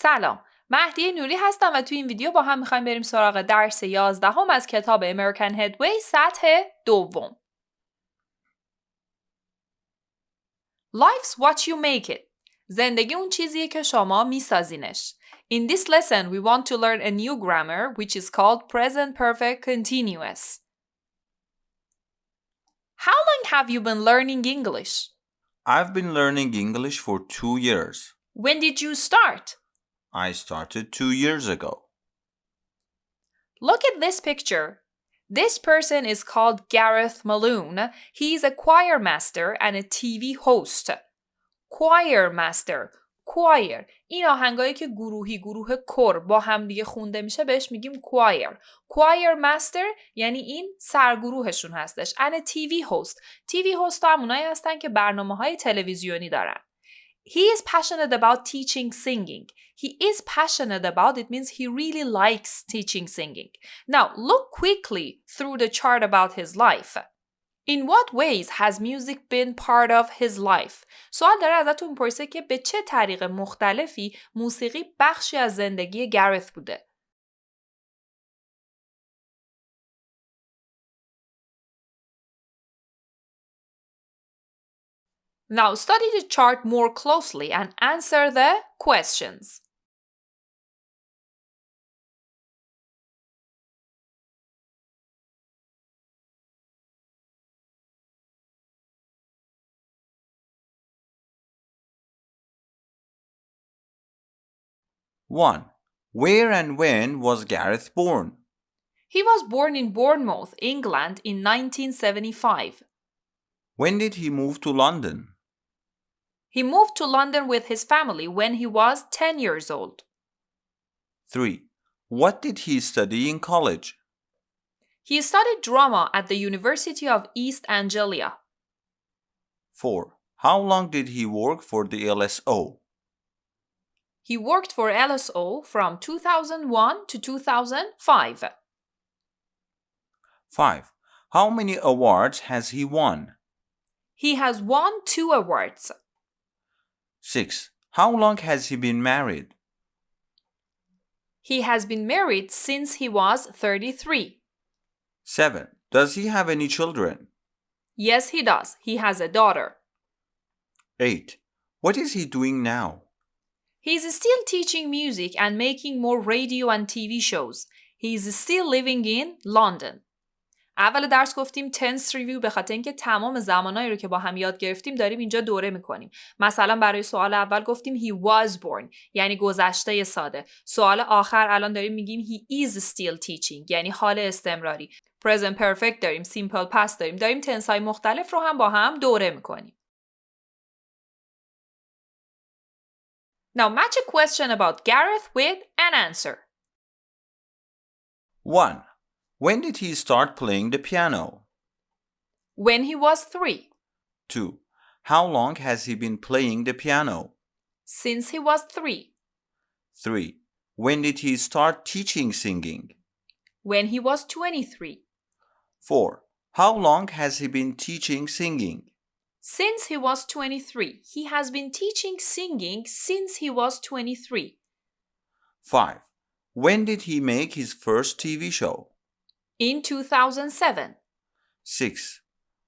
سلام، مهدی نوری هستم و توی این ویدیو با هم میخوایم بریم سراغ درس 11 از کتاب American Headway سطح دوم. Life's what you make it. زندگی اون چیزیه که شما میسازینش. In this lesson, we want to learn a new grammar which is called present perfect continuous. How long have you been learning English? I've been learning English for 2 years. When did you start? I started 2 years ago. Look at this picture. This person is called Gareth Malone. He's a choir master and a TV host. Choir master. choir. این آهنگایی که گروه کور با هم دیگه خونده میشه بهش میگیم choir. choir master یعنی این سرگروهشون هستش. And a TV host. TV host همونایی هستن که برنامه‌های تلویزیونی دارن. He is passionate about teaching singing. He is passionate about it means he really likes teaching singing. Now, look quickly through the chart about his life. In what ways has music been part of his life? سوال داره ازتون پرسه که به چه طریق مختلفی موسیقی بخشی از زندگی گرث بوده. Now study the chart more closely and answer the questions. One. Where and when was Gareth born? He was born in Bournemouth, England in 1975. When did he move to London? He moved to London with his family when he was 10 years old. 3. What did he study in college? He studied drama at the University of East Anglia. 4. How long did he work for the LSO? He worked for LSO from 2001 to 2005. 5. How many awards has he won? He has won 2 awards. 6. How long has he been married? He has been married since he was 33. 7. Does he have any children? Yes, he does. He has a daughter. 8. What is he doing now? He's still teaching music and making more radio and TV shows. He's still living in London. اول درس گفتیم tense review به خاطر اینکه تمام زمانایی رو که با هم یاد گرفتیم داریم اینجا دوره میکنیم. مثلا برای سوال اول گفتیم he was born یعنی گذشته ساده. سوال آخر الان داریم میگیم he is still teaching یعنی حال استمراری. present perfect داریم، simple past داریم tense های مختلف رو هم با هم دوره میکنیم. Now match a question about Gareth with an answer. 1. When did he start playing the piano? When he was 3. 2. How long has he been playing the piano? Since he was 3. 3. When did he start teaching singing? When he was 23. 4. How long has he been teaching singing? Since he was 23. He has been teaching singing since he was 23. 5. When did he make his first TV show? In 2007. 6.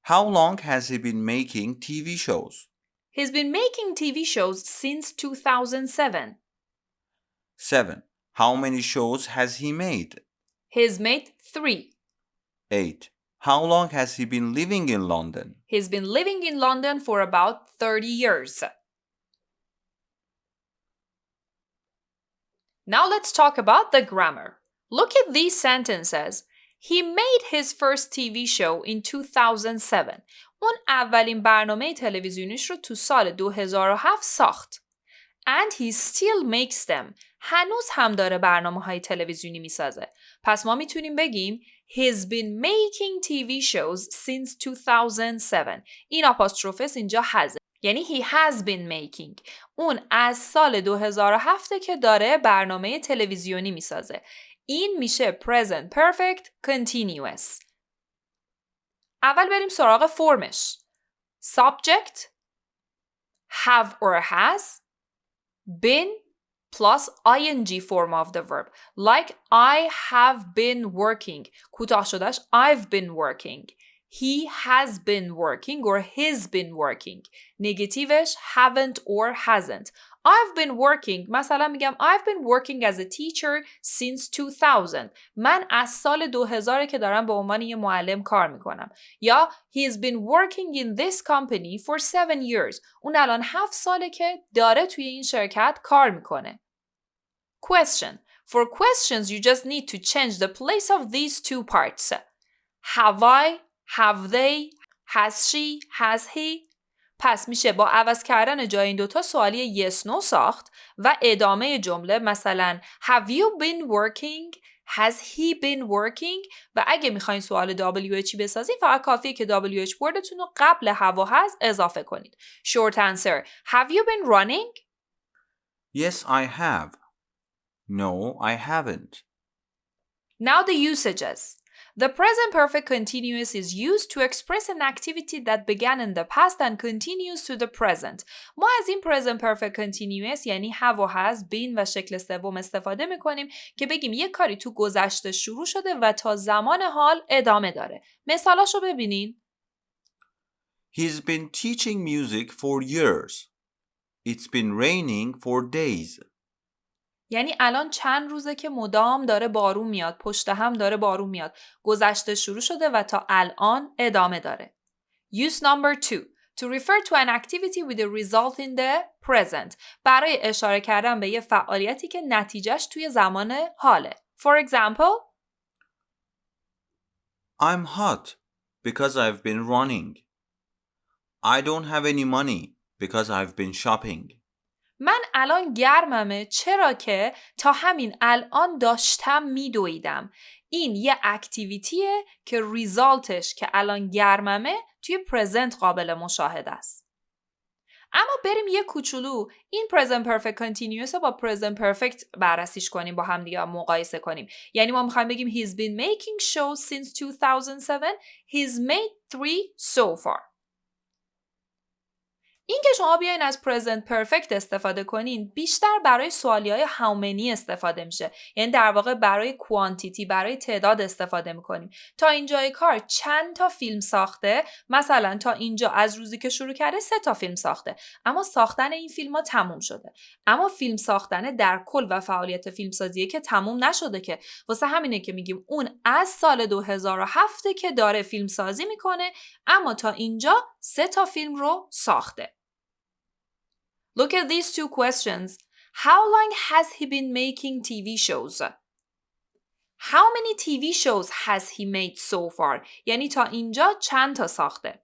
How long has he been making TV shows? He's been making TV shows since 2007. 7. How many shows has he made? He's made 3. 8. How long has he been living in London? He's been living in London for about 30 years. Now let's talk about the grammar. Look at these sentences. He made his first TV show in 2007. اون اولین برنامه تلویزیونیش رو تو سال 2007 ساخت. And he still makes them. هنوز هم داره برنامه‌های تلویزیونی میسازه. پس ما میتونیم بگیم He's been making TV shows since 2007. این آپاستروفس اینجا هزه. یعنی he has been making. اون از سال 2007 که داره برنامه تلویزیونی میسازه. این میشه present perfect continuous. اول بریم سراغ فرمش. Subject have or has been plus ing form of the verb. Like I have been working. کوتاه شدهش I've been working. He has been working or he's been working. نگتیوش haven't or hasn't. I've been working. مثلا میگم I've been working as a teacher since 2000. من از سال 2000 که دارم به عنوان یه معلم کار میکنم. یا he's been working in this company for 7 years. اون الان 7 ساله که داره توی این شرکت کار میکنه. Question. For questions you just need to change the place of these two parts. Have I? Have they? Has she? Has he? پس میشه با عوض کردن جای این دوتا سوالی yes no ساخت و ادامه جمله مثلا Have you been working? Has he been working? و اگه میخواین سوال WH بسازید فقط کافیه که WH بوردتون رو قبل have و has اضافه کنید. Short answer. Have you been running? Yes, I have. No, I haven't. Now the usages. The present perfect continuous is used to express an activity that began in the past and continues to the present. ما از این present perfect continuous یعنی have و has, been و شکل سوم استفاده میکنیم که بگیم یک کاری تو گذشته شروع شده و تا زمان حال ادامه داره. مثالاشو ببینین. He's been teaching music for years. It's been raining for days. یعنی الان چند روزه که مدام داره بارون میاد، پشت هم داره بارون میاد. گذشته شروع شده و تا الان ادامه داره. Use number 2. To refer to an activity with a result in the present. برای اشاره کردن به یه فعالیتی که نتیجهش توی زمان حاله. For example, I'm hot because I've been running. I don't have any money because I've been shopping. من الان گرممه چرا که تا همین الان داشتم میدویدم. این یه اکتیویتیه که ریزالتش که الان گرممه توی پرزنت قابل مشاهده است. اما بریم یه کوچولو این present perfect continuous رو با present perfect بررسیش کنیم، با هم دیگه مقایسه کنیم. یعنی ما میخوایم بگیم he's been making shows since 2007. He's made 3 so far. این که شما بیاین از present perfect استفاده کنین بیشتر برای سوالیه‌های how many استفاده میشه. یعنی در واقع برای quantity، برای تعداد استفاده میکنیم. تا اینجای کار چند تا فیلم ساخته؟ مثلا تا اینجا از روزی که شروع کرده 3 تا فیلم ساخته. اما ساختن این فیلم ها تموم شده. اما فیلم ساختن در کل و فعالیت فیلمسازیه که تموم نشده که. واسه همینه که میگیم اون از سال 2007 که داره فیلم سازی میکنه، اما تا اینجا 3 تا فیلم رو ساخته. Look at these two questions. How long has he been making TV shows? How many TV shows has he made so far? یعنی تا اینجا چند تا ساخته.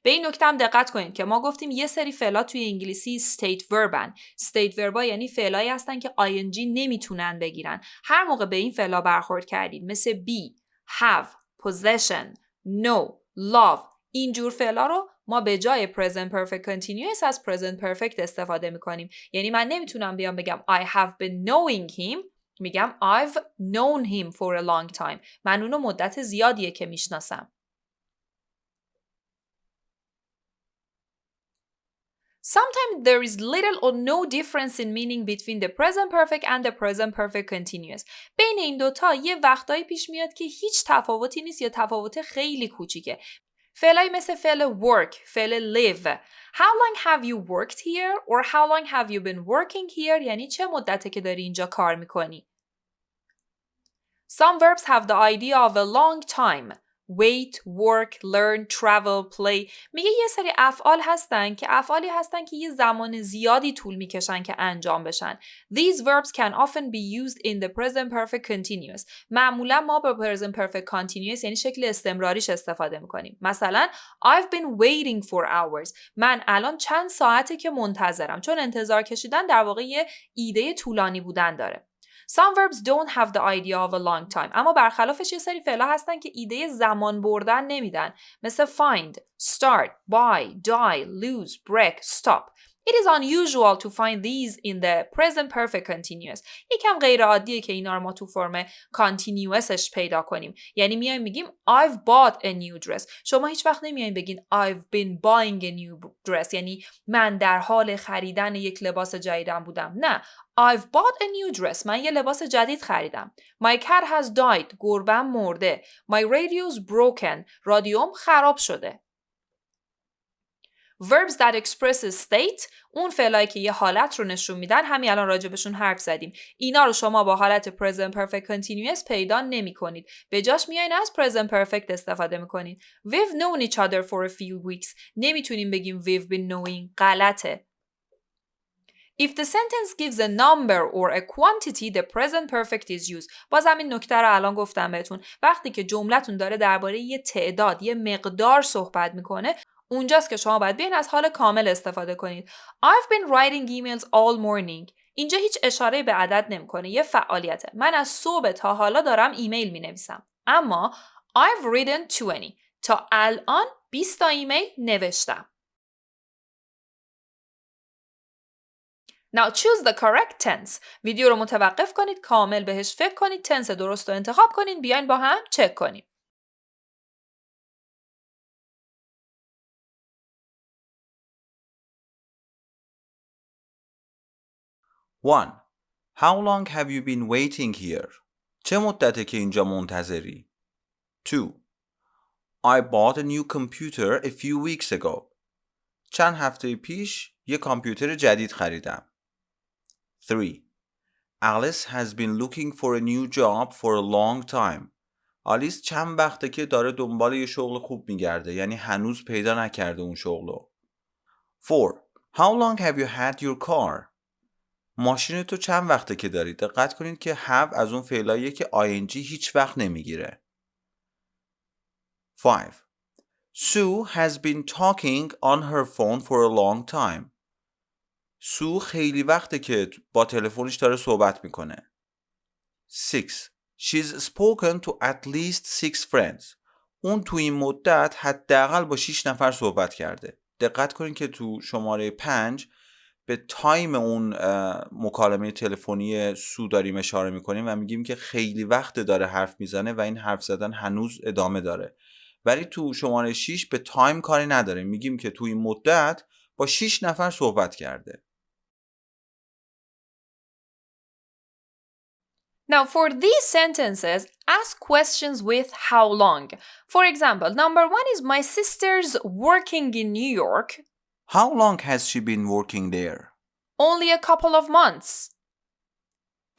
به این نکته هم دقت کنید که ما گفتیم یه سری فعلا توی انگلیسی state verbن. state verba یعنی فعلایی هستن که ing نمیتونن بگیرن. هر موقع به این فعلا برخورد کردید مثل be, have, possession, know, love اینجور فعلا رو ما به جای present perfect continuous از present perfect استفاده میکنیم. یعنی من نمیتونم بیام بگم I have been knowing him، میگم I've known him for a long time. من اونو مدت زیادیه که میشناسم. Sometimes there is little or no difference in meaning between the present perfect and the present perfect continuous. بین این دوتا یه وقتایی پیش میاد که هیچ تفاوتی نیست یا تفاوت خیلی کوچیکه. فعلایی مثل فعل work، فعل live. How long have you worked here? Or how long have you been working here? یعنی چه مدته که داری اینجا کار میکنی؟ Some verbs have the idea of a long time. Wait, work, learn, travel, play. میگه یه سری افعال هستن که افعالی هستن که یه زمان زیادی طول میکشن که انجام بشن. These verbs can often be used in the present perfect continuous. معمولا ما با present perfect continuous یعنی شکل استمراریش استفاده میکنیم. مثلا I've been waiting for hours. من الان چند ساعته که منتظرم. چون انتظار کشیدن در واقع یه ایده طولانی بودن داره. Some verbs don't have the idea of a long time. اما برخلافش یه سری فعلا هستن که ایده زمان بردن نمیدن. مثل find, start, buy, die, lose, break, stop. It is unusual to find these in the present perfect continuous. یکم غیر عادیه که اینا رو ما تو فرم continuousش پیدا کنیم. یعنی میایم میگیم I've bought a new dress. شما هیچ وقت نمیاین بگین I've been buying a new dress. یعنی من در حال خریدن یک لباس جدیدم بودم. نه. I've bought a new dress. من یه لباس جدید خریدم. My cat has died. گربه‌م مرده. My radio's broken. رادیوم خراب شده. Verbs that express a state، اون فعلایی که یه حالت رو نشون میدن، همین الان راجبشون حرف زدیم. اینا رو شما با حالت present perfect continuous پیدا نمی کنید. به جاش میایین از present perfect استفاده میکنید. We've known each other for a few weeks. نمیتونیم بگیم we've been knowing. غلطه. If the sentence gives a number or a quantity, the present perfect is used. باز همین نکته رو الان گفتم بهتون. وقتی که جملتون داره درباره یه تعداد، یه مقدار صحبت میکنه، اونجاست که شما باید بیاین از حال کامل استفاده کنید. I've been writing emails all morning. اینجا هیچ اشاره به عدد نمیکنه. یه فعالیته. من از صبح تا حالا دارم ایمیل مینویسم. اما I've written 20. تا الان 20 تا ایمیل نوشتم. Now choose the correct tense. ویدیو رو متوقف کنید، کامل بهش فکر کنید، تنس درست رو انتخاب کنید، بیاین با هم چک کنیم. One. How long have you been waiting here? چه مدته که اینجا منتظری؟ 2. I bought a new computer a few weeks ago. چند هفته پیش یک کامپیوتر جدید خریدم. 3. Alice has been looking for a new job for a long time. آلیس چند وقته که داره دنبال یه شغل خوب میگرده، یعنی هنوز پیدا نکرده اون شغلو. 4. How long have you had your car? ماشین تو چند وقته که داری؟ دقت کنید که have از اون فعلاییه که ing هیچ وقت نمیگیره. 5. Sue has been talking on her phone for a long time. سو خیلی وقته که با تلفنش داره صحبت میکنه. 6. She's spoken to at least 6 friends. اون تو این مدت حداقل با 6 نفر صحبت کرده. دقت کنید که تو شماره 5 به تایم اون مکالمه تلفنی سو داریم اشاره میکنیم و میگیم که خیلی وقت داره حرف میزنه و این حرف زدن هنوز ادامه داره. ولی تو شماره 6 به تایم کاری نداریم، میگیم که تو این مدت با 6 نفر صحبت کرده. Now for these sentences, ask questions with how long. For example, number 1 is my sister's working in New York. How long has she been working there? Only a couple of months.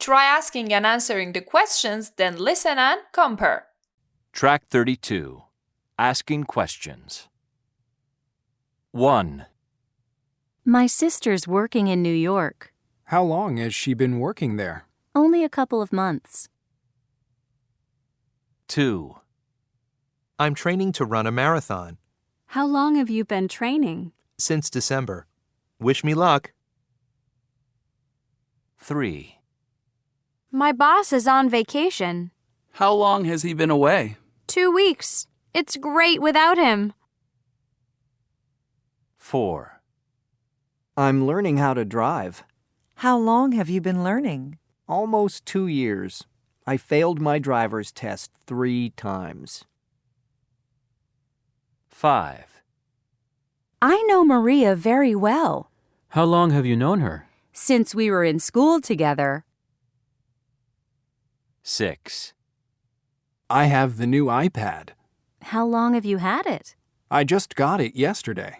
Try asking and answering the questions, then listen and compare. Track 32. Asking questions. 1. My sister's working in New York. How long has she been working there? Only a couple of months. 2. I'm training to run a marathon. How long have you been training? Since December. Wish me luck. 3. My boss is on vacation. How long has he been away? 2 weeks. It's great without him. 4. I'm learning how to drive. How long have you been learning? Almost 2 years. I failed my driver's test 3 times. 5. I know Maria very well. How long have you known her? Since we were in school together. 6. I have the new iPad. How long have you had it? I just got it yesterday.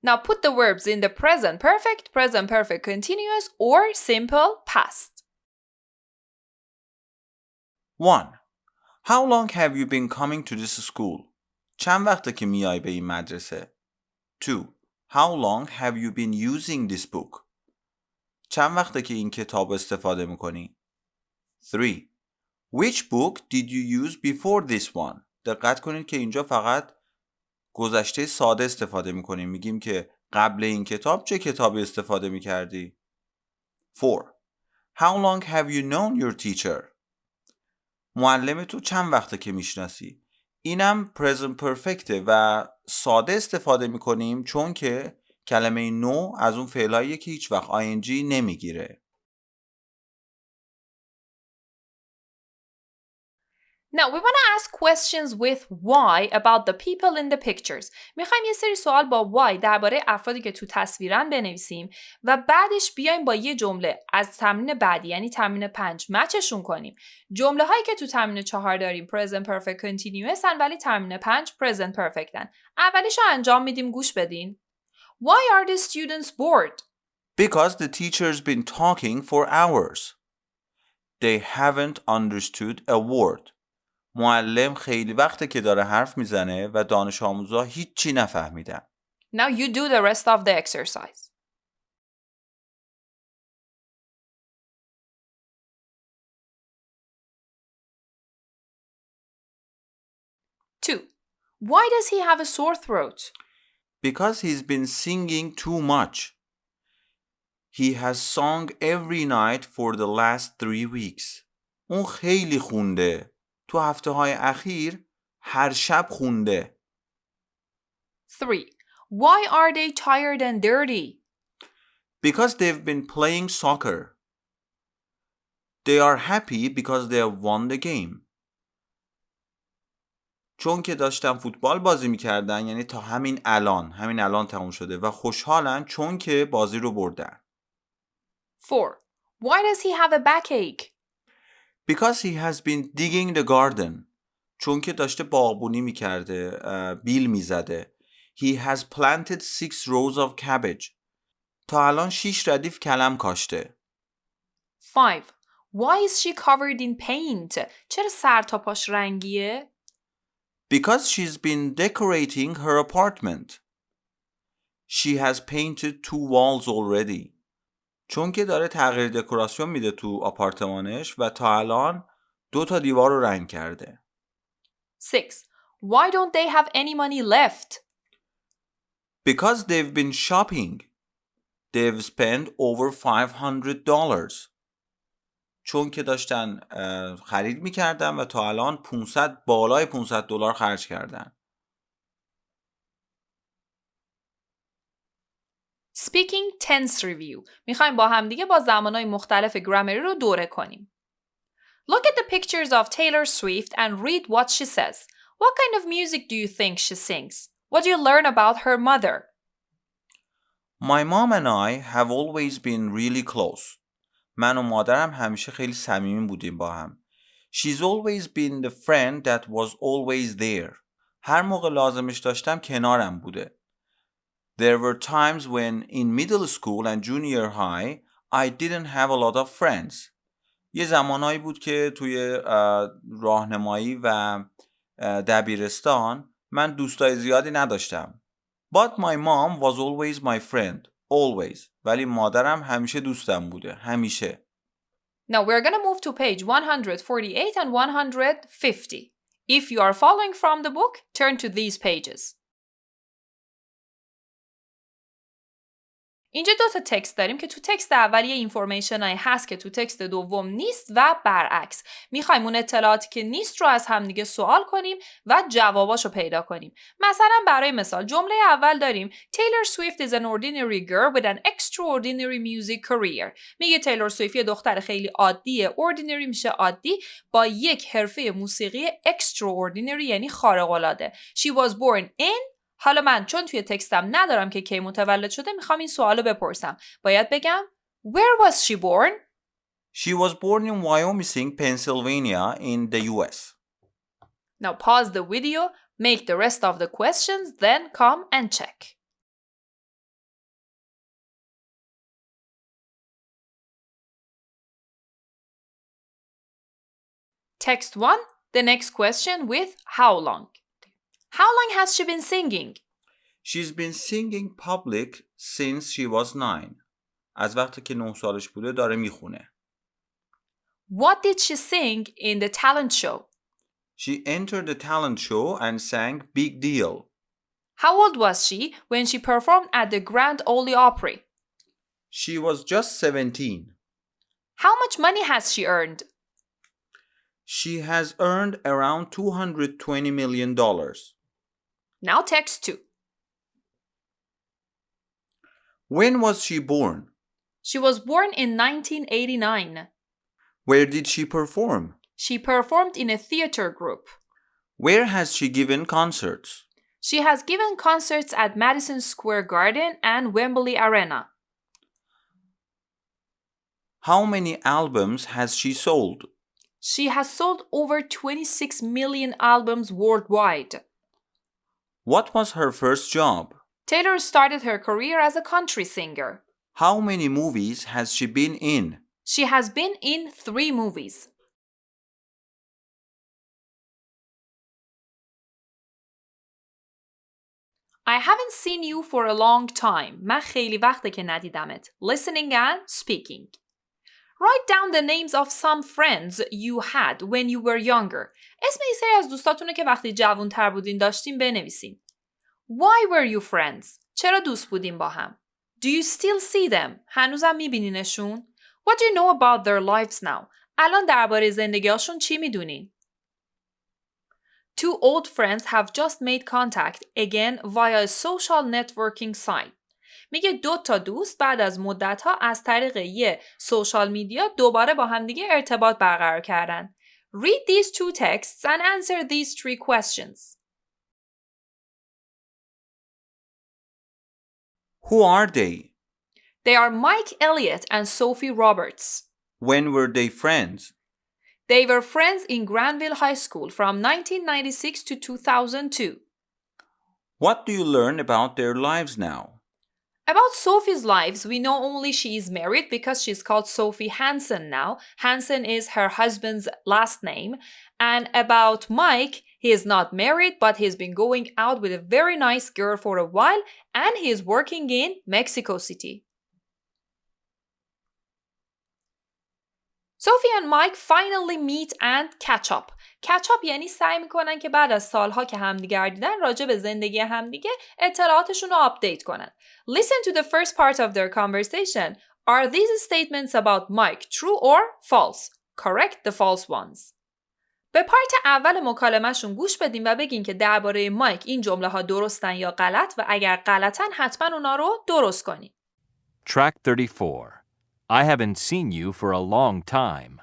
Now put the verbs in the present perfect continuous, or simple past. 1. How long have you been coming to this school? چند وقته که میای به این مدرسه؟ 2. How long have you been using this book? چند وقته که این کتاب استفاده میکنی؟ 3. Which book did you use before this one? دقت کنید که اینجا فقط گذشته ساده استفاده میکنیم. میگیم که قبل این کتاب چه کتابی استفاده میکردی؟ 4. How long have you known your teacher? معلم تو چند وقته که میشناسی؟ اینم present perfectه و ساده استفاده میکنیم چون که کلمه نو از اون فعلاییه که هیچ وقت ing نمیگیره. Now we want to ask questions with why about the people in the pictures. میخوایم یه سری سوال با why درباره افرادی که تو تصویرن بنویسیم و بعدش بیایم با یه جمله از تمرین بعدی یعنی تمرین 5 مچشون کنیم. جمله هایی که تو تمرین 4 داریم present perfect continuous هن ولی تمرین 5 present perfect هن. اولیشو انجام میدیم گوش بدین. Why are the students bored? Because the teacher's been talking for hours. They haven't understood a word. معلم خیلی وقته که داره حرف میزنه و دانش آموزا هیچی نفهمیدن. Now you do the rest of the exercise. Two. Why does he have a sore throat? Because he's been singing too much. He has sung every night for the last 3 weeks. اون خیلی خونده. تو هفته‌های اخیر هر شب خونده. 3. Why are they tired and dirty? Because they've been playing soccer. They are happy because they have won the game. چون که داشتن فوتبال بازی میکردن یعنی تا همین الان تموم شده و خوشحالن چون که بازی رو بردن. 4. Why does he have a backache? Because he has been digging the garden. چون که داشته باغبونی میکرده، بیل میزده. He has planted 6 rows of cabbage. تا الان 6 ردیف کلم کاشته. 5. Why is she covered in paint? چرا سر تا پاش رنگیه؟ Because she's been decorating her apartment. She has painted 2 walls already. چون که داره تغییر دکوراسیون میده تو آپارتمانش و تا الان 2 تا دیوار رو رنگ کرده. 6. Why don't they have any money left? Because they've been shopping. They've spent over $500. چون که داشتن خرید میکردن و تا الان بالای $500 خرج کردن. Speaking tense review. میخوایم با همدیگه با زمانهای مختلف گرامری رو دوره کنیم. Look at the pictures of Taylor Swift and read what she says. What kind of music do you think she sings? What do you learn about her mother? My mom and I have always been really close. من و مادرم همیشه خیلی صمیمی بودیم با هم. She's always been the friend that was always there. هر موقع لازمش داشتم کنارم بوده. There were times when in middle school and junior high I didn't have a lot of friends. یه زمانایی بود که توی راهنمایی و دبیرستان من دوستای زیادی نداشتم. But my mom was always my friend. Always. ولی مادرم همیشه دوستم بوده. همیشه. Now we're going to move to page 148 and 150. If you are following from the book, turn to these pages. اینجا 2 تا تکست داریم که تو تکست اول یه اینفورمیشن هایی هست که تو تکست دوم نیست و برعکس. میخوایم اون اطلاعاتی که نیست رو از همدیگه سوال کنیم و جواباشو پیدا کنیم. مثلا برای مثال جمله اول داریم Taylor Swift is an ordinary girl with an extraordinary music career. میگه تیلور سویفت یه دختر خیلی عادیه. ordinary میشه عادی با یک حرفه موسیقی extraordinary یعنی خارق العاده. She was born in. حالا من چون توی تکستم ندارم که کی متولد شده میخوام این سوالو بپرسم. باید بگم Where was she born? She was born in Wyoming, Pennsylvania in the US. Now pause the video, make the rest of the questions, then come and check. Text 1, the next question with how long? How long has she been singing? She's been singing public since she was 9. از وقتی که 9 سالش بوده داره میخونه. What did she sing in the talent show? She entered the talent show and sang Big Deal. How old was she when she performed at the Grand Ole Opry? She was just 17. How much money has she earned? She has earned around $220 million. Now text 2. When was she born? She was born in 1989. Where did she perform? She performed in a theater group. Where has she given concerts? She has given concerts at Madison Square Garden and Wembley Arena. How many albums has she sold? She has sold over 26 million albums worldwide. What was her first job? Taylor started her career as a country singer. How many movies has she been in? She has been in 3 movies. I haven't seen you for a long time. من خیلی وقته که ندیدمت. Listening and speaking. Write down the names of some friends you had when you were younger. اسم یه سری از دوستاتونو که وقتی جوان‌تر بودین داشتین بنویسین. Why were you friends? چرا دوست بودین با هم؟ Do you still see them? هنوزم میبینینشون؟ What do you know about their lives now? الان درباره زندگیاشون چی میدونین؟ 2 old friends have just made contact again via a social networking site. میگه 2 تا دوست بعد از مدت‌ها از طریق یه سوشال میدیا دوباره با همدیگه ارتباط برقرار کردن. Read these 2 texts and answer these 3 questions. Who are they? They are Mike Elliott and Sophie Roberts. When were they friends? They were friends in Granville High School from 1996 to 2002. What do you learn about their lives now? About Sophie's lives, we know only she is married because she's called Sophie Hansen now. Hansen is her husband's last name. And about Mike, he is not married, but he's been going out with a very nice girl for a while, and he is working in Mexico City. Sophie and Mike finally meet and catch up. Catch up یعنی سعی میکنن که بعد از سالها که همدیگر دیدن راجع به زندگی همدیگه اطلاعاتشون رو آپدیت کنن. Listen to the first part of their conversation. Are these statements about Mike true or false? Correct the false ones. به پارت اول مکالمهشون گوش بدین و بگین که درباره مایک این جمله ها درستن یا غلط و اگر غلطن حتما اونا رو درست کنین. Track 34. I haven't seen you for a long time.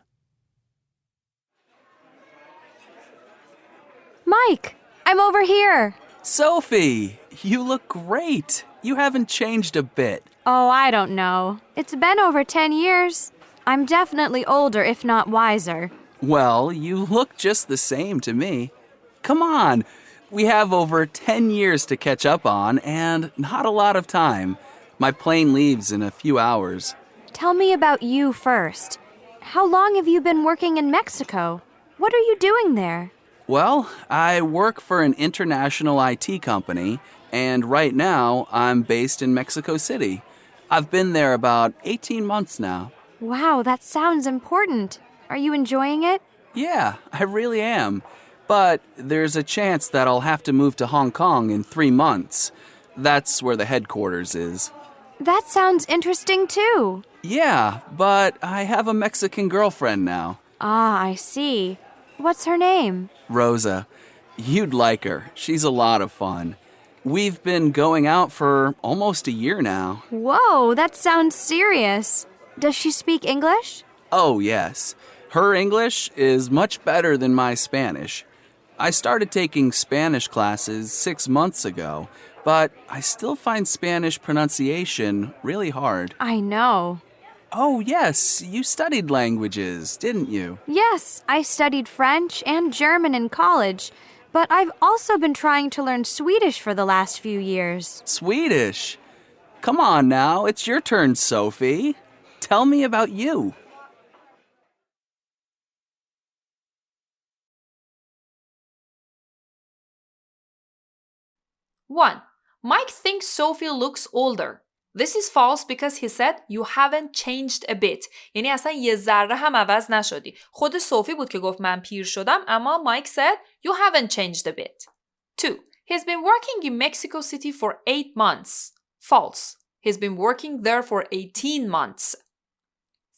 Mike, I'm over here. Sophie, you look great. You haven't changed a bit. Oh, I don't know. It's been over 10 years. I'm definitely older, if not wiser. Well, you look just the same to me. Come on. We have over 10 years to catch up on and not a lot of time. My plane leaves in a few hours. Tell me about you first. How long have you been working in Mexico? What are you doing there? Well, I work for an international IT company, and right now I'm based in Mexico City. I've been there about 18 months now. Wow, that sounds important. Are you enjoying it? Yeah, I really am. But there's a chance that I'll have to move to Hong Kong in 3 months. That's where the headquarters is. That sounds interesting too. Yeah, but I have a Mexican girlfriend now. Ah, I see. What's her name? Rosa. You'd like her. She's a lot of fun. We've been going out for almost a year now. Whoa, that sounds serious. Does she speak English? Oh, yes. Her English is much better than my Spanish. I started taking Spanish classes 6 months ago, but I still find Spanish pronunciation really hard. I know. Oh, yes, you studied languages, didn't you? Yes, I studied French and German in college, but I've also been trying to learn Swedish for the last few years. Swedish? Come on now, it's your turn, Sophie. Tell me about you. One, Mike thinks Sophie looks older. This is false because he said you haven't changed a bit. یعنی اصلا یه ذره هم عوض نشدی. خود صوفی بود که گفت من پیر شدم اما مایک said you haven't changed a bit. 2. He's been working in Mexico City for 8 months. False. He's been working there for 18 months.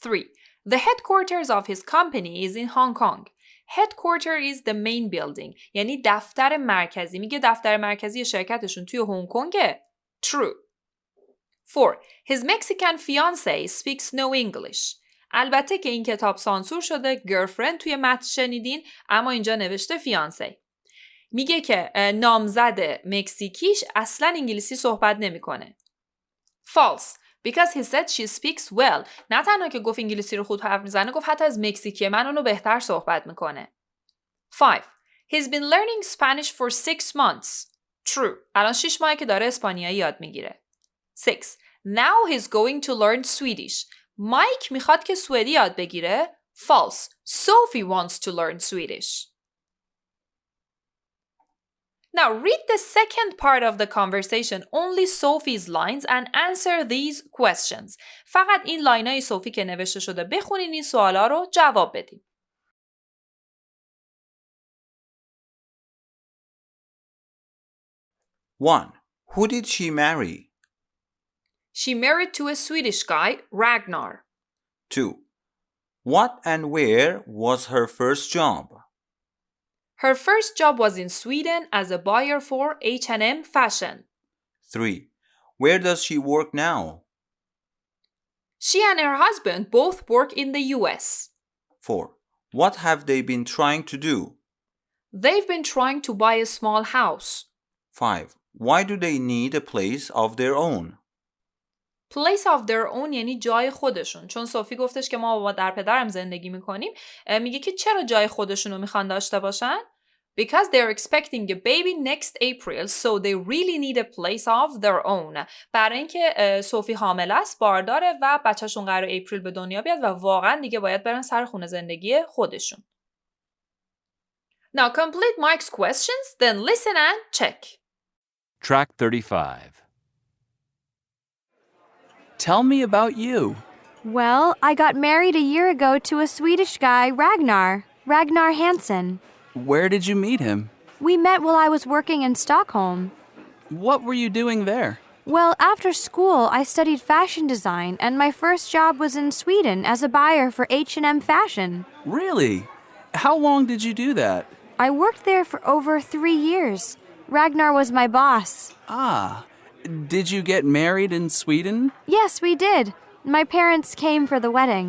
3. The headquarters of his company is in Hong Kong. Headquarter is the main building. یعنی دفتر مرکزی. میگه دفتر مرکزی شرکتشون توی هنگ کنگه. True. 4. His Mexican fiancée speaks no English. البته که این کتاب سانسور شده، girlfriend توی متن شنیدین، اما اینجا نوشته فیانسه. میگه که نامزد مکزیکیش اصلا انگلیسی صحبت نمیکنه. False. Because he said she speaks well. نه تنها که گفت انگلیسی رو خوب حرف میزنه، گفت حتی از مکزیکی من اونو بهتر صحبت میکنه. 5. He's been learning Spanish for 6 months. True. الان 6 ماهه که داره اسپانیایی یاد میگیره. 6. Now he's going to learn Swedish. مایک میخواد که سوئدی یاد بگیره. False. Sophie wants to learn Swedish. Now read the second part of the conversation, only Sophie's lines, and answer these questions. فقط این لاینای صوفی که نوشته شده بخونین، این سوالا رو جواب بدین. 1. Who did she marry? She married to a Swedish guy, Ragnar. 2. What and where was her first job? Her first job was in Sweden as a buyer for H&M fashion. 3. Where does she work now? She and her husband both work in the US. 4. What have they been trying to do? They've been trying to buy a small house. 5. Why do they need a place of their own? Place of their own یعنی جای خودشون. چون صوفی گفتش که ما با در پدرم زندگی میکنیم، میگه که چرا جای خودشون رو میخوان داشته باشن؟ Because they're expecting a baby next April, so they really need a place of their own. برای اینکه صوفی حامل است، بارداره و بچه‌شون قرار اپریل به دنیا بیاد و واقعا دیگه باید برن سر خونه زندگی خودشون. Now complete Mike's questions, then listen and check. Track 35. Tell me about you. Well, I got married a year ago to a Swedish guy, Ragnar Hansen. Where did you meet him? We met while I was working in Stockholm. What were you doing there? Well, after school, I studied fashion design, and my first job was in Sweden as a buyer for H&M fashion. Really? How long did you do that? I worked there for over 3 years. Ragnar was my boss. Ah. Did you get married in Sweden? Yes, we did. My parents came for the wedding.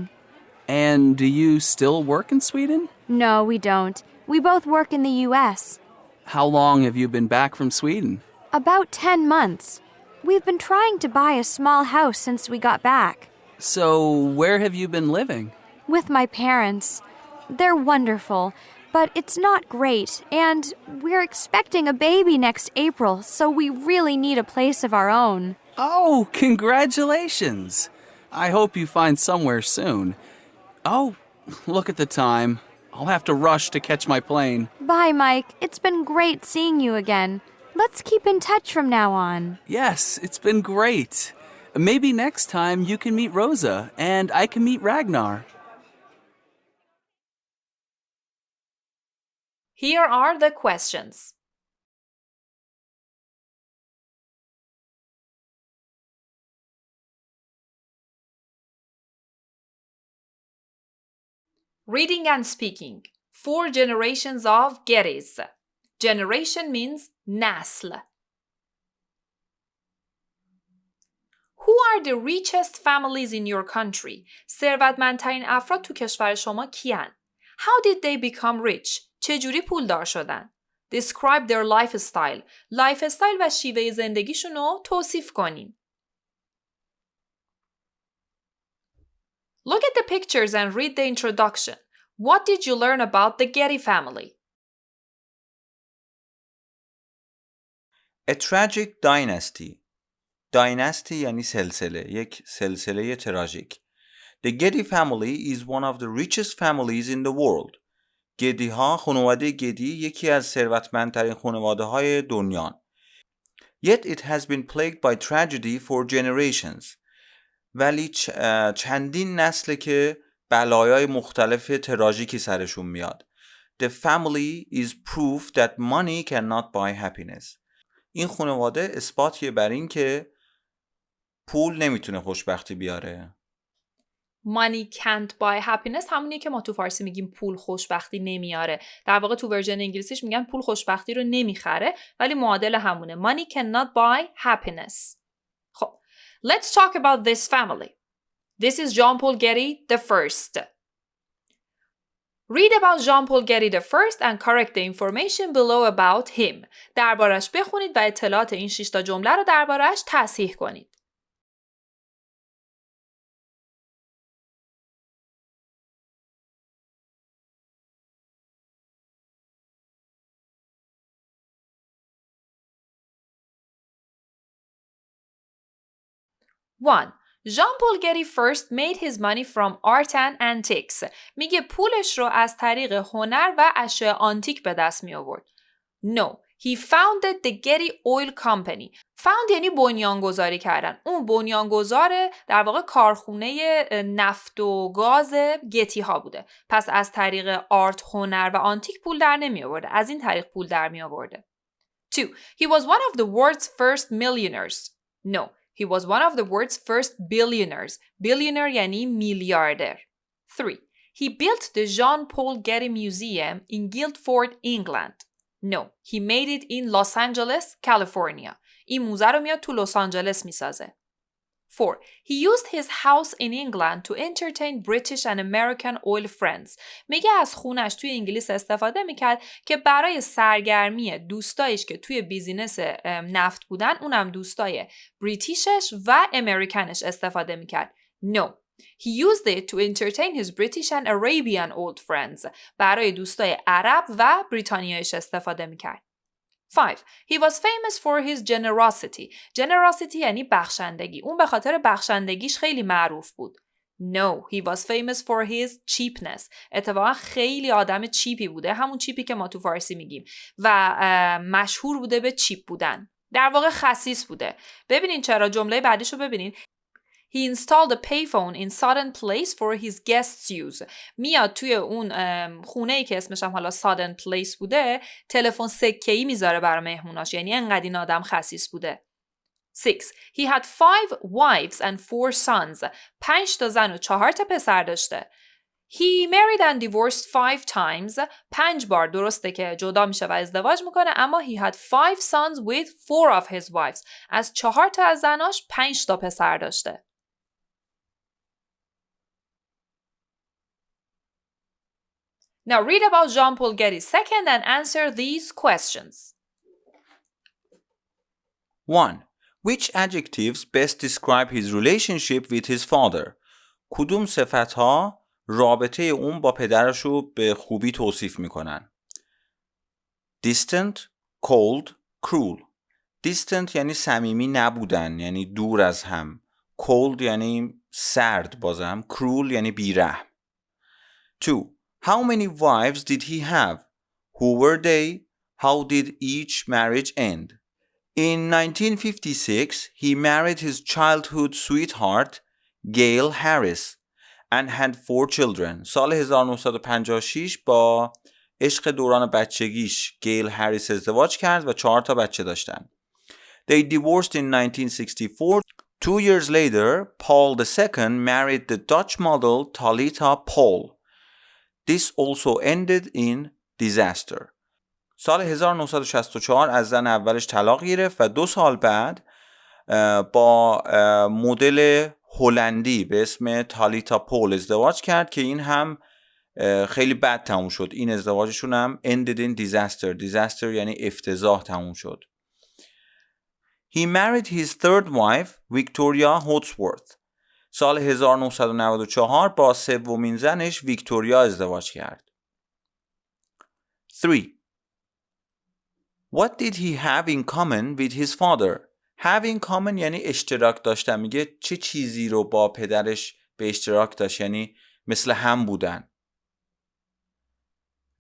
And do you still work in Sweden? No, we don't. We both work in the US. How long have you been back from Sweden? About 10 months. We've been trying to buy a small house since we got back. So, where have you been living? With my parents. They're wonderful, but it's not great, and we're expecting a baby next April, so we really need a place of our own. Oh, congratulations! I hope you find somewhere soon. Oh, look at the time. I'll have to rush to catch my plane. Bye, Mike. It's been great seeing you again. Let's keep in touch from now on. Yes, it's been great. Maybe next time you can meet Rosa, and I can meet Ragnar. Here are the questions. Reading and speaking. 4 generations of Gettys. Generation means nasl. Who are the richest families in your country? ثروتمندترین افراد تو کشور شما کیان؟ How did they become rich? چجوری پولدار شدن؟ Describe their lifestyle. lifestyle و شیوه زندگیشون رو توصیف کنین. Look at the pictures and read the introduction. What did you learn about the Getty family? A tragic dynasty. Dynasty یعنی سلسله. یک سلسله تراژیک. The Getty family is one of the richest families in the world. گدی ها، خانواده گدی یکی از ثروتمندترین خانواده های دنیا. Yet it has been plagued by tragedy for generations. ولی چندین نسله که بلایای مختلف تراژیکی سرشون میاد. The family is proof that money cannot buy happiness. این خانواده اثباتیه بر این که پول نمیتونه خوشبختی بیاره. Money can't buy happiness همونیه که ما تو فارسی میگیم پول خوشبختی نمیاره. در واقع تو ورژن انگلیسیش میگن پول خوشبختی رو نمیخره، ولی معادل همونه. Money cannot buy happiness. خب, let's talk about this family. This is Jean-Paul Getty the first. Read about Jean-Paul Getty the first and correct the information below about him. دربارش بخونید و اطلاعات این 6 تا جمله رو دربارش تصحیح کنید. One. Jean-Paul Getty first made his money from art and antiques. میگه پولش رو از طریق هنر و اشیاء آنتیک به دست می آورد. No. He founded the Getty Oil Company. Found یعنی بنیانگذاری کردن. اون بنیانگذار در واقع کارخونه نفت و گاز گتی ها بوده. پس از طریق آرت، هنر و آنتیک پول در نمی آورده. از این طریق پول در می آورده. 2. He was one of the world's first millionaires. No. He was one of the world's first billionaires. Billionaire یعنی میلیاردر. 3. He built the Jean-Paul Getty Museum in Guildford, England. No, he made it in Los Angeles, California. این موزه رو میاد تو لس آنجلس میسازه. 4. He used his house in England to entertain British and American oil friends. میگه از خونش توی انگلیس استفاده میکرد که برای سرگرمی دوستایش که توی بیزینس نفت بودن، اونم دوستای بریتیشش و امریکنش استفاده میکرد. No. He used it to entertain his British and Arabian old friends. برای دوستای عرب و بریتانیایش استفاده میکرد. 5. He was famous for his generosity. Generosity یعنی بخشندگی. اون به خاطر بخشندگیش خیلی معروف بود. No, he was famous for his cheapness. اتفاقا خیلی آدم چیپی بوده. همون چیپی که ما تو فارسی میگیم. و مشهور بوده به چیپ بودن. در واقع خسیس بوده. ببینین چرا جمله بعدیشو ببینین. He installed a payphone in Sodden Place for his guests' use. میاد توی اون خونه‌ای که اسمش هم حالا Sodden Place بوده، تلفن سکه‌ای میذاره برای مهموناش. یعنی انقدر این آدم خسیس بوده. 6. He had 5 wives and 4 sons. 5 تا زن و 4 تا پسر داشته. He married and divorced 5 times. 5 بار درسته که جدا میشه و ازدواج میکنه، اما he had 5 sons with 4 of his wives. از 4 تا از زناش 5 تا پسر داشته. Now read about Jean-Paul Getty second and answer these questions. 1. Which adjectives best describe his relationship with his father? کدوم صفتها رابطه اون با پدرش رو به خوبی توصیف میکنن؟ Distant, cold, cruel. Distant یعنی صمیمی نبودن، یعنی دور از هم. Cold یعنی سرد بازم. Cruel یعنی بیرحم. 2. How many wives did he have? Who were they? How did each marriage end? In 1956, he married his childhood sweetheart, Gail Harris, and had 4 children. سال 1956 با عشق دوران بچگیش گیل هریس ازدواج کرد و 4 تا بچه داشتن. They divorced in 1964. 2 years later, Paul II married the Dutch model Talita Paul. This also ended in disaster. سال 1964 از زن اولش طلاق گرفت و 2 سال بعد با مدل هلندی به اسم تالیتا پول ازدواج کرد که این هم خیلی بد تموم شد. این ازدواجشون هم ended in disaster. Disaster یعنی افتضاح تموم شد. He married his third wife, Victoria Hodsworth. سال 1994 با سومین زنش ویکتوریا ازدواج کرد. 3. What did he have in common with his father? Have in common یعنی اشتراک داشتن. میگه چه چیزی رو با پدرش به اشتراک داشت، یعنی مثل هم بودن.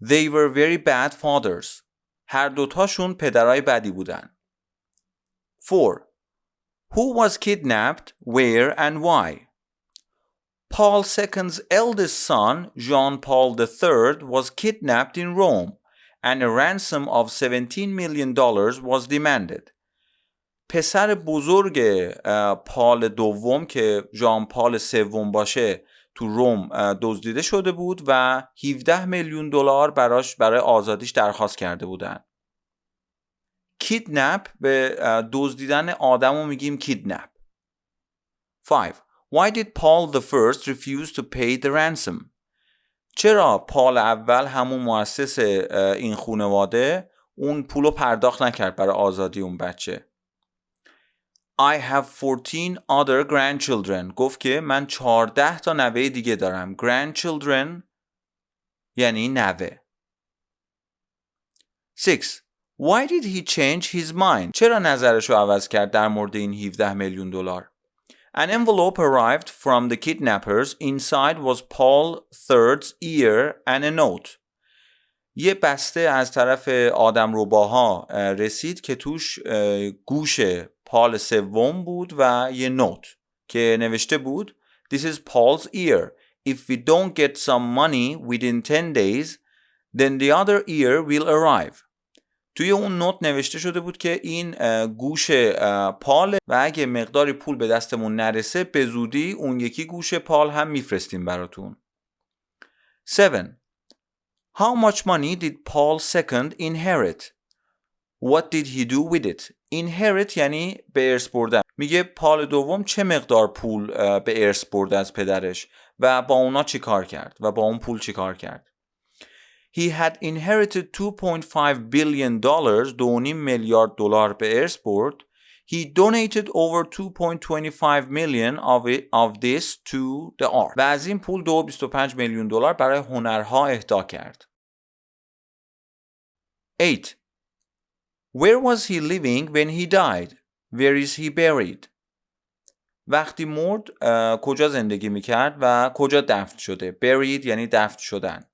They were very bad fathers. هر دوتاشون پدرای بدی بودن. 4. Who was kidnapped, where and why? Paul II's eldest son, Jean-Paul III, was kidnapped in Rome and a ransom of $17 million was demanded. پسر بزرگ پال دوم که ژان پال سوم باشه تو روم دزدیده شده بود و 17 میلیون دلار برای آزادیش درخواست کرده بودن. کیدنپ به دزدیدن آدمو میگیم کیدنپ. 5. Why did Paul the first refuse to pay the ransom? چرا پال اول همون مؤسس این خانواده اون پولو پرداخت نکرد برای آزادی اون بچه؟ I have 14 other grandchildren. گفت که من 14 تا نوه دیگه دارم. Grandchildren یعنی نوه. 6. Why did he change his mind? چرا نظرش رو عوض کرد در مورد این 17 میلیون دلار؟ An envelope arrived from the kidnappers. Inside was Paul III's ear and a note. یه بسته از طرف آدمرباها رسید که توش گوش پال سوم بود و یه نوت که نوشته بود This is Paul's ear. If we don't get some money within 10 days, then the other ear will arrive. توی اون نوت نوشته شده بود که این گوش پال و اگه مقداری پول به دستمون نرسه به زودی اون یکی گوش پال هم میفرستیم براتون. 7. How much money did Paul II inherit? What did he do with it? Inherit یعنی به ارث بردن. میگه پال دوم چه مقدار پول به ارث برد از پدرش و با اونا چی کار کرد و با اون پول چی کار کرد. He had inherited 2.5 billion dollars, 2.5 میلیارد دلار به ارث برد. He donated over 2.25 million of this to the art. و از این پول 2.25 میلیون دلار برای هنرها اهدا کرد. 8. Where was he living when he died? Where is he buried? وقتی مرد کجا زندگی میکرد و کجا دفن شده؟ Buried یعنی دفن شدن.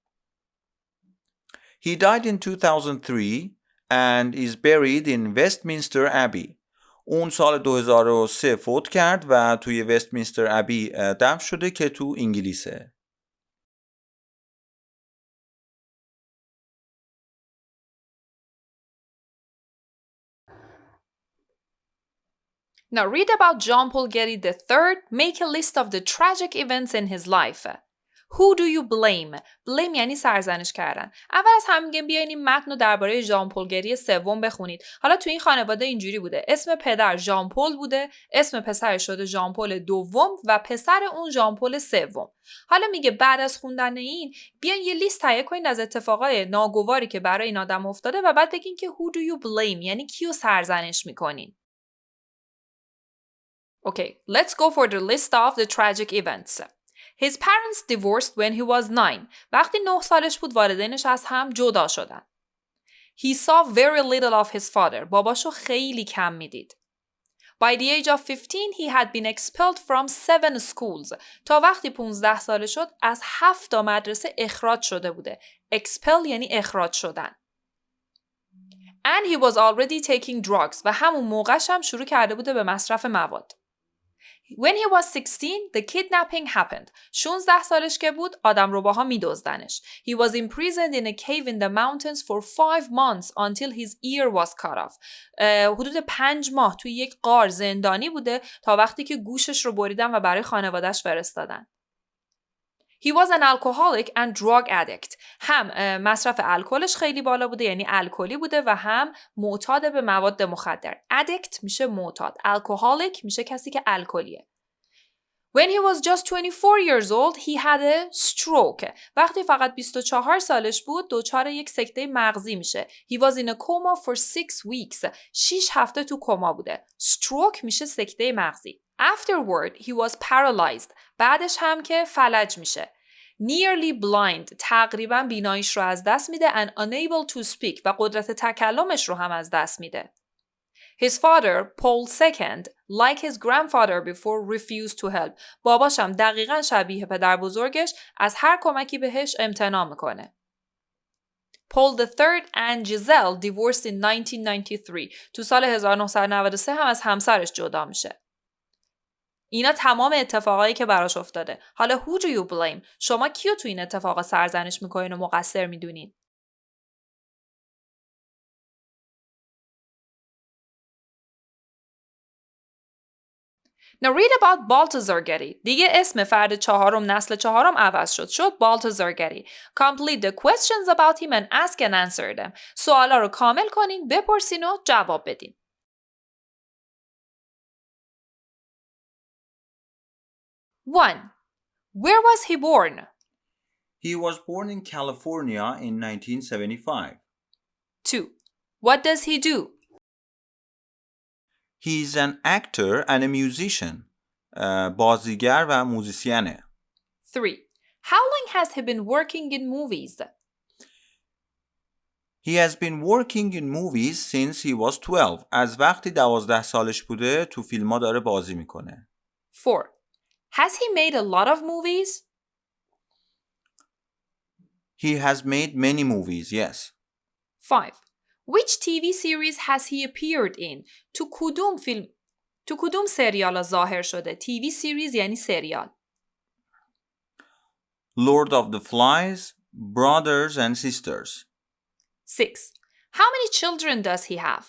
He died in 2003 and is buried in Westminster Abbey. اون سال 2003 فوت کرد و توی وستمینستر ابی دفن شده که تو انگلیسه. Now read about John Paul Getty III. Make a list of the tragic events in his life. Who do you blame? Blame یعنی سرزنش کردن. اول از همه میگم بیاین این متن رو درباره ژان پل گری سوم بخونید. حالا تو این خانواده اینجوری بوده. اسم پدر ژان پل بوده، اسم پسرش شده ژان پل دوم و پسر اون ژان پل سوم. حالا میگه بعد از خوندن این بیاین یه لیست تهیه کنید از اتفاقای ناگواری که برای این آدم افتاده و بعد بگین که who do you blame یعنی کیو سرزنش میکنین. Okay, let's go for the list of the tragic events. His parents divorced when he was 9. وقتی 9 سالش بود والدینش از هم جدا شدن. He saw very little of his father. باباشو خیلی کم میدید. By the age of 15, he had been expelled from 7 schools. تا وقتی 15 ساله شد از 7 تا مدرسه اخراج شده بوده. Expel یعنی اخراج شدن. And he was already taking drugs. و همون موقعش هم شروع کرده بوده به مصرف مواد. When he was 16, the kidnapping happened. 16 سالش که بود آدمرباها می‌دزدنش. He was imprisoned in a cave in the mountains for 5 months until his ear was cut off. حدود 5 ماه توی یک غار زندانی بوده تا وقتی که گوشش رو بریدن و برای خانواده‌اش فرستادن. He was an alcoholic and drug addict. هم مصرف الکلش خیلی بالا بوده یعنی الکلی بوده و هم معتاد به مواد مخدر. Addict میشه معتاد. Alcoholic میشه کسی که الکلیه. When he was just 24 years old, he had a stroke. وقتی فقط 24 سالش بود دچار یک سکته مغزی میشه. He was in a coma for 6 weeks. 6 هفته تو کما بوده. Stroke میشه سکته مغزی. Afterward, he was paralyzed. بعدش هم که فلج میشه. Nearly blind. تقریبا بیناییش رو از دست میده and unable to speak. و قدرت تکلمش رو هم از دست میده. His father, Paul II, like his grandfather before, refused to help. باباشم دقیقاً شبیه پدر بزرگش از هر کمکی بهش امتناع میکنه. Paul III and Giselle divorced in 1993. تو سال 1993 هم از همسرش جدا میشه. اینا تمام اتفاقایی که براش افتاده. حالا who do you blame؟ شما کیو تو این اتفاقا سرزنش میکنین و مقصر میدونین؟ Now read about Balthazar Getty. دیگه اسم فرد چهارم نسل چهارم عوض شد Balthazar Getty. Complete the questions about him and ask and answer them. سوالا رو کامل کنین، بپرسین و جواب بدین. 1. Where was he born? He was born in California in 1975. 2. What does he do? He is an actor and a musician. بازیگر و موزیسینه. 3. How long has he been working in movies? He has been working in movies since he was 12. از وقتی 12 سالش بوده تو فیلم‌ها داره بازی میکنه. 4. Has he made a lot of movies? He has made many movies, yes. 5. Which TV series has he appeared in? تو کدوم سریال ظاهر شده؟ TV series یعنی سریال. Lord of the Flies, Brothers and Sisters. 6. How many children does he have?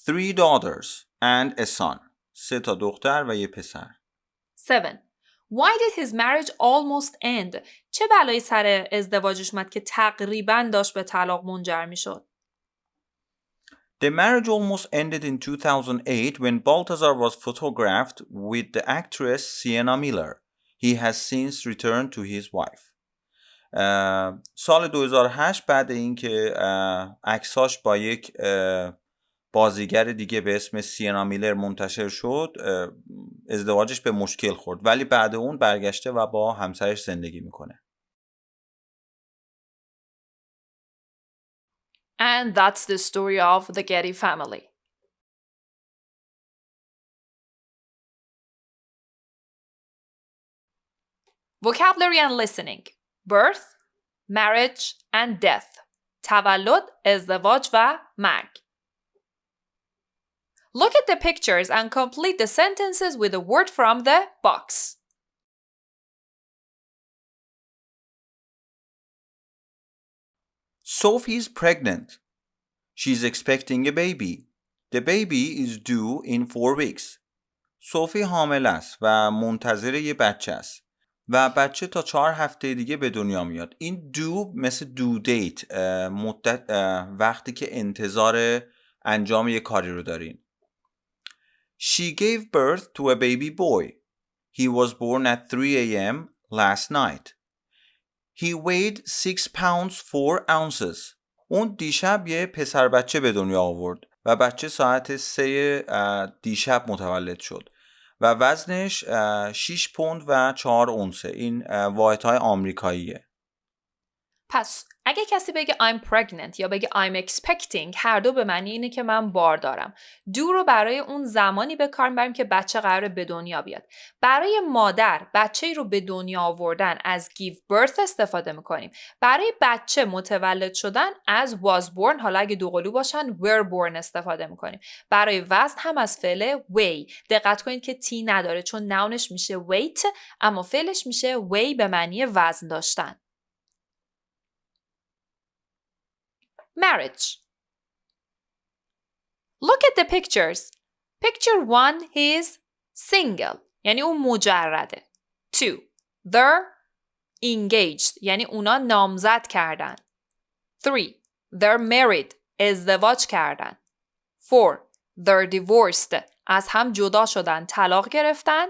3 daughters and a son. 3 تا دختر و یه پسر. 7. Why did his marriage almost end? چه بلایی سر ازدواجش اومد که تقریباً داشت به طلاق منجر می شد؟ The marriage almost ended in 2008 when Balthazar was photographed with the actress Sienna Miller. He has since returned to his wife. سال 2008 بعد اینکه عکساش با یک بازیگر دیگه به اسم سینا میلر منتشر شد، ازدواجش به مشکل خورد، ولی بعد اون برگشته و با همسرش زندگی میکنه. And that's the story of the Getty family. Vocabulary and listening. Birth, marriage and death. تولد، ازدواج و مرگ. Look at the pictures and complete the sentences with a word from the box. Sophie is pregnant. She's expecting a baby. The baby is due in 4 weeks. صوفی حامل است و منتظر یه بچه است و بچه تا 4 هفته دیگه به دنیا میاد. این due مثل due date، مدت، وقتی که انتظار انجام یه کاری رو دارین. She gave birth to a baby boy. He was born at 3 a.m. last night. He weighed 6 pounds 4 ounces. اون دیشب یه پسر بچه به دنیا آورد و بچه ساعت 3 دیشب متولد شد و وزنش 6 پوند و 4 اونسه. این واحدهای آمریکاییه. پس اگه کسی بگه I'm pregnant یا بگه I'm expecting، هر دو به معنی اینه که من بار دارم. دو رو برای اون زمانی به کار میبریم که بچه قراره به دنیا بیاد. برای مادر بچه رو به دنیا آوردن از give birth استفاده میکنیم. برای بچه متولد شدن از was born، حالا اگه دوقلو باشن were born استفاده میکنیم. برای وزن هم از فعل weigh. دقت کنید که تی نداره چون ناونش میشه weight اما فعلش میشه weigh به معنی وزن داشتن. Marriage. Look at the pictures. Picture 1 is single یعنی اون مجرده. 2. They're engaged یعنی اونا نامزد کردن. 3. They're married ازدواج کردن. 4. They're divorced از هم جدا شدن، طلاق گرفتن.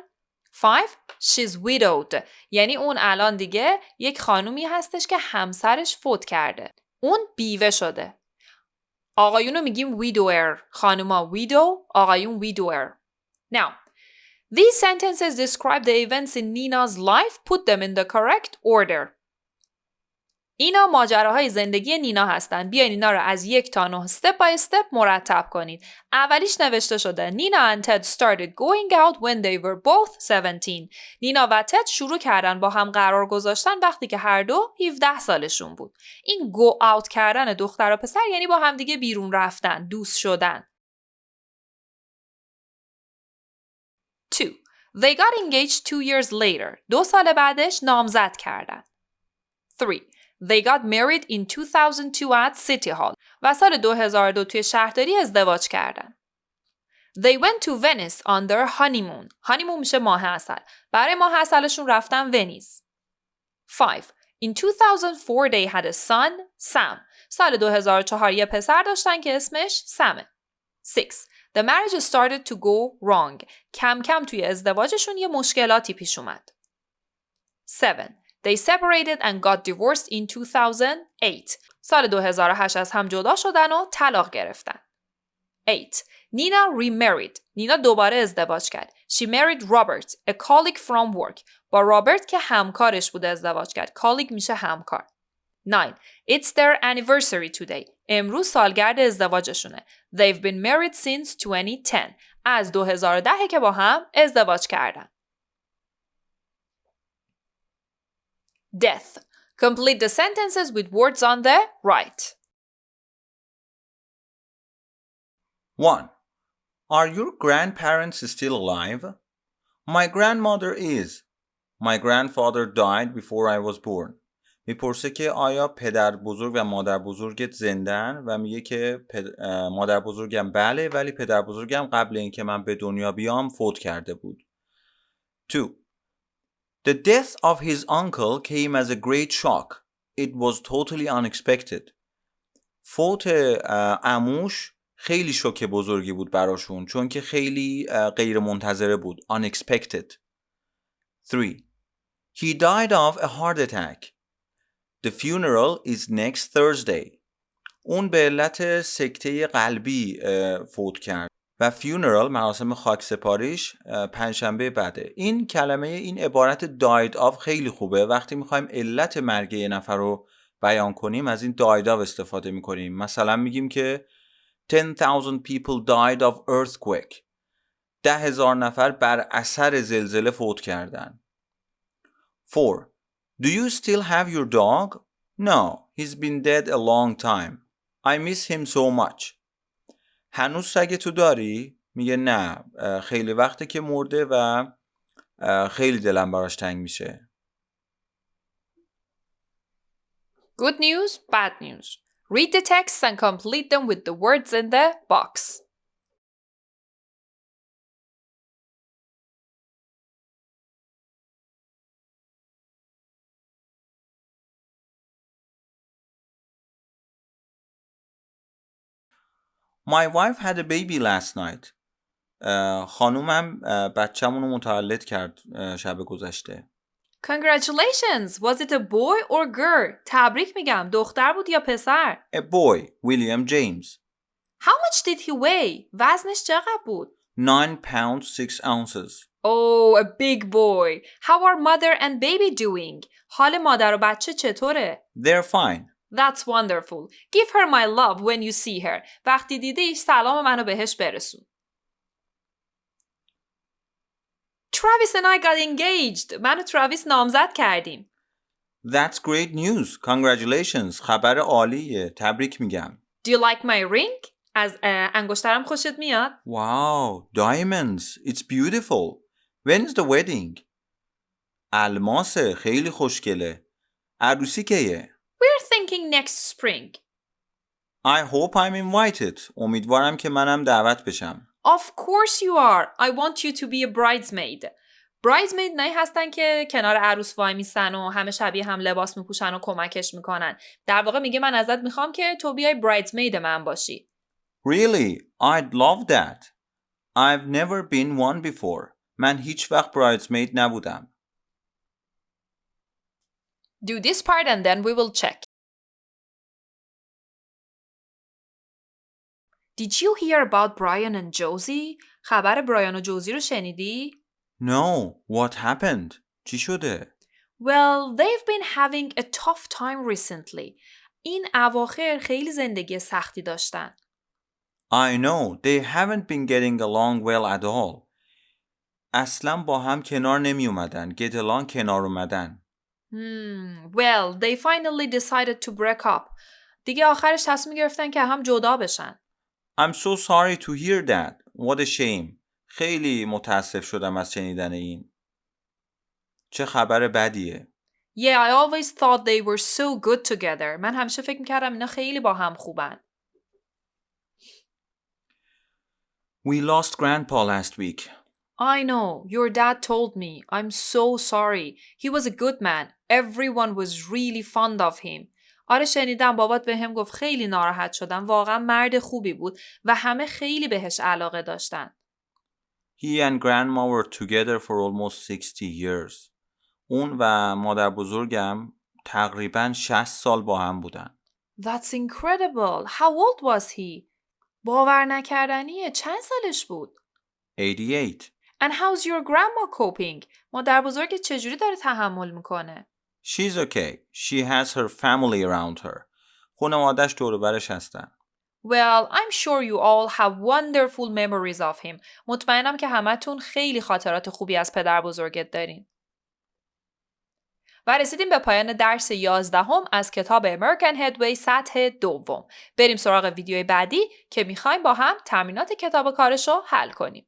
5. She's widowed یعنی اون الان دیگه یک خانومی هستش که همسرش فوت کرده. اون بیوه شده. آقایونو میگیم widower، خانوما widow، آقایون widower. Now, these sentences describe the events in Nina's life. Put them in the correct order. اینا ماجراهای زندگی نینا هستن. بیاین اینا رو از 1 تا 9 step by step مرتب کنید. اولیش نوشته شده Nina and Ted started going out when they were both 17. نینا و تد شروع کردن با هم قرار گذاشتن وقتی که هر دو 17 سالشون بود. این go out کردن دختر و پسر یعنی با هم دیگه بیرون رفتن، دوست شدن. 2. They got engaged 2 years later. 2 سال بعدش نامزد کردن. 3. They got married in 2002 at City Hall. و سال 2002 توی شهرداری ازدواج کردن. They went to Venice on their honeymoon. honeymoon میشه ماه عسل. برای ماه عسلشون رفتن ونیز. 5. In 2004 they had a son, Sam. سال 2004 یه پسر داشتن که اسمش سمه. 6. The marriage started to go wrong. کم کم توی ازدواجشون یه مشکلاتی پیش اومد. 7. They separated and got divorced in 2008. سال 2008 از هم جدا شدن و طلاق گرفتن. 8. Nina remarried. نینا دوباره ازدواج کرد. She married Robert, a colleague from work. با رابرت که همکارش بود ازدواج کرد. colleague میشه همکار. 9. It's their anniversary today. امروز سالگرد ازدواجشونه. They've been married since 2010. از 2010 که با هم ازدواج کردن. Death. Complete the sentences with words on the right. 1. Are your grandparents still alive? My grandmother is. My grandfather died before I was born. میپرسه که آیا پدر بزرگ و مادر بزرگت زندن و میگه که مادر بزرگم بله ولی پدر بزرگم قبل اینکه من به دنیا بیام فوت کرده بود. 2. The death of his uncle came as a great shock. It was totally unexpected. فوت عموش خیلی شوک بزرگی بود براشون چون که خیلی غیر منتظره بود. Unexpected. 3. He died of a heart attack. The funeral is next Thursday. اون به علت سکته قلبی فوت کرد و funeral مراسم خاکسپاریش پنجشنبه بعده. این کلمه این عبارت died of خیلی خوبه. وقتی میخوایم علت مرگ یه نفر رو بیان کنیم از این died of استفاده میکنیم. مثلا میگیم که 10,000 people died of earthquake. 10,000 نفر بر اثر زلزله فوت کردن. 4. Do you still have your dog? No, he's been dead a long time. I miss him so much. هنوز سگتو داری؟ میگه نه، خیلی وقته که مرده و خیلی دلم براش تنگ میشه. Good news, bad news. Read the texts and complete them with the words in the box. My wife had a baby last night. خانومم بچه‌مون رو متولد کرد شب گذشته. Congratulations! Was it a boy or girl? تبریک میگم. دختر بود یا پسر؟ A boy, William James. How much did he weigh? وزنش چقدر بود؟ 9 pounds 6 ounces. Oh, a big boy. How are mother and baby doing? حال مادر و بچه چطوره؟ They're fine. That's wonderful. Give her my love when you see her. وقتی دیدیش سلام منو بهش برسون. Travis and I got engaged. من و تراویس نامزد کردیم. That's great news. Congratulations. خبر عالیه. تبریک میگم. Do you like my ring? از انگشترم خوشت میاد؟ Wow, diamonds. It's beautiful. When is the wedding? الماسه. خیلی خوشگله. عروسی کیه؟ We're thinking next spring. I hope I'm invited. امیدوارم که منم دعوت بشم. Of course you are. I want you to be a bridesmaid. bridesmaid نه هستن که کنار عروس وای میسن و همه شبیه هم لباس میپوشن و کمکش میکنن. در واقع میگه من ازت میخوام که تو بیای bridesmaid من باشی. Really? I'd love that. I've never been one before. من هیچ وقت bridesmaid نبودم. Do this part and then we will check. Did you hear about Brian and Josie? خبر برایان و جوزی رو شنیدی؟ No, what happened? چی شده؟ Well, they've been having a tough time recently. این اواخر خیلی زندگی سختی داشتن. I know, they haven't been getting along well at all. اصلا با هم کنار نمی اومدن. Get along کنار اومدن. Well, they finally decided to break up. دیگه آخرش تصمیم گرفتن که هم جدا بشن. I'm so sorry to hear that. What a shame. خیلی متاسف شدم از شنیدن این. چه خبر بدیه. Yeah, I always thought they were so good together. من همیشه فکر میکردم اینا خیلی با هم خوبن. We lost Grandpa last week. I know. Your dad told me. I'm so sorry. He was a good man. Everyone was really fond of him. آره شنیدم، بابات بهم گفت خیلی ناراحت شدم. واقعا مرد خوبی بود و همه خیلی بهش علاقه داشتن. He and grandma were together for almost 60 years. اون و مادر بزرگم تقریباً 60 سال با هم بودن. That's incredible. How old was he? باور نکردنیه. چند سالش بود؟ 88. And how's your grandma coping? مادر بزرگ چجوری داره تحمل میکنه؟ She's okay. She has her family around her. خانواده‌اش دور و برش هستن. Well, I'm sure you all have wonderful memories of him. مطمئنم که همتون خیلی خاطرات خوبی از پدر بزرگت دارین. و رسیدیم به پایان درس 11 از کتاب American Headway سطح دوم. بریم سراغ ویدیوی بعدی که میخوایم با هم تمرینات کتاب کارش رو حل کنیم.